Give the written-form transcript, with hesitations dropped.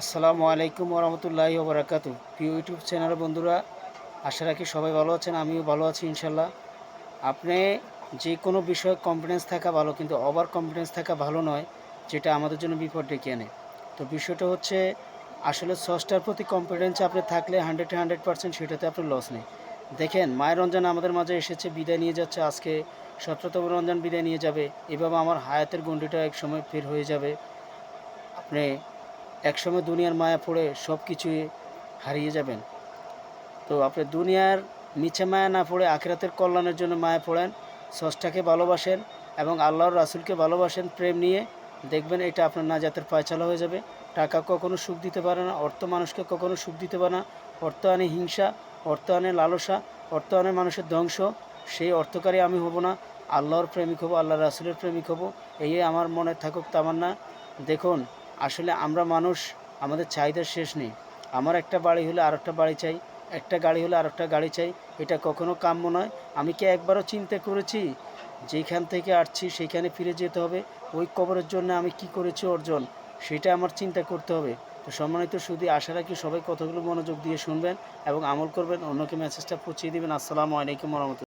আসসালামু আলাইকুম ওরহমতুল্লাহি ওবরাকাতু। প্রিয় ইউটিউব চ্যানেলের বন্ধুরা, আশা রাখি সবাই ভালো আছেন, আমিও ভালো আছি ইনশাল্লাহ। আপনি যে কোনো বিষয়ে কনফিডেন্স থাকা ভালো, কিন্তু ওভার কনফিডেন্স থাকা ভালো নয়, যেটা আমাদের জন্য বিপদ ডেকে আনে। তো বিষয়টা হচ্ছে, আসলে স্রষ্টার প্রতি কনফিডেন্স আপনি থাকলে 100% সেটাতে আপনার লস নেই। দেখেন, মায়ের রমজান আমাদের মাঝে এসেছে, বিদায় নিয়ে যাচ্ছে। আজকে 17তম রমজান বিদায় নিয়ে যাবে। এভাবে আমার হায়াতের গণ্ডিটা একসময় ফের হয়ে যাবে। আপনি একসময় দুনিয়ার মায়া পড়ে সব কিছুই হারিয়ে যাবেন। তো আপনি দুনিয়ার মিছে মায়া না পড়ে আখিরাতের কল্যাণের জন্য মায়া পড়েন, স্রষ্টাকে ভালোবাসেন এবং আল্লাহর রাসূলকে ভালোবাসেন প্রেম নিয়ে। দেখবেন এটা আপনার নাজাতের পায়চালা হয়ে যাবে। টাকা কখনো সুখ দিতে পারে না, অর্থ মানুষকে কখনো সুখ দিতে পারে না। অর্থ আনে হিংসা, অর্থ আনে লালসা, অর্থ আনে মানুষের ধ্বংস। সেই অর্থকারী আমি হব না, আল্লাহর প্রেমিক হব, আল্লাহর রাসূলের প্রেমিক হব। এই আমার মনে থাকুক তামান্না। দেখুন, আসলে আমরা মানুষ, আমাদের চাহিদার শেষ নেই। আমার একটা বাড়ি হলে আরেকটা বাড়ি চাই, একটা গাড়ি হলে আরেকটা গাড়ি চাই। এটা কখনো কাম্য নয়। আমি কি একবারও চিন্তা করেছি যেখান থেকে আসছি সেখানে ফিরে যেতে হবে? ওই কবরের জন্য আমি কি করেছি অর্জন, সেটা আমার চিন্তা করতে হবে। তো সম্মানিত সুধী, আশা রাখি সবাই কথাগুলো মনোযোগ দিয়ে শুনবেন এবং আমল করবেন, অন্যকে মেসেজটা পৌঁছিয়ে দিবেন। আসসালামু আলাইকুম রহমতুল্লাহ।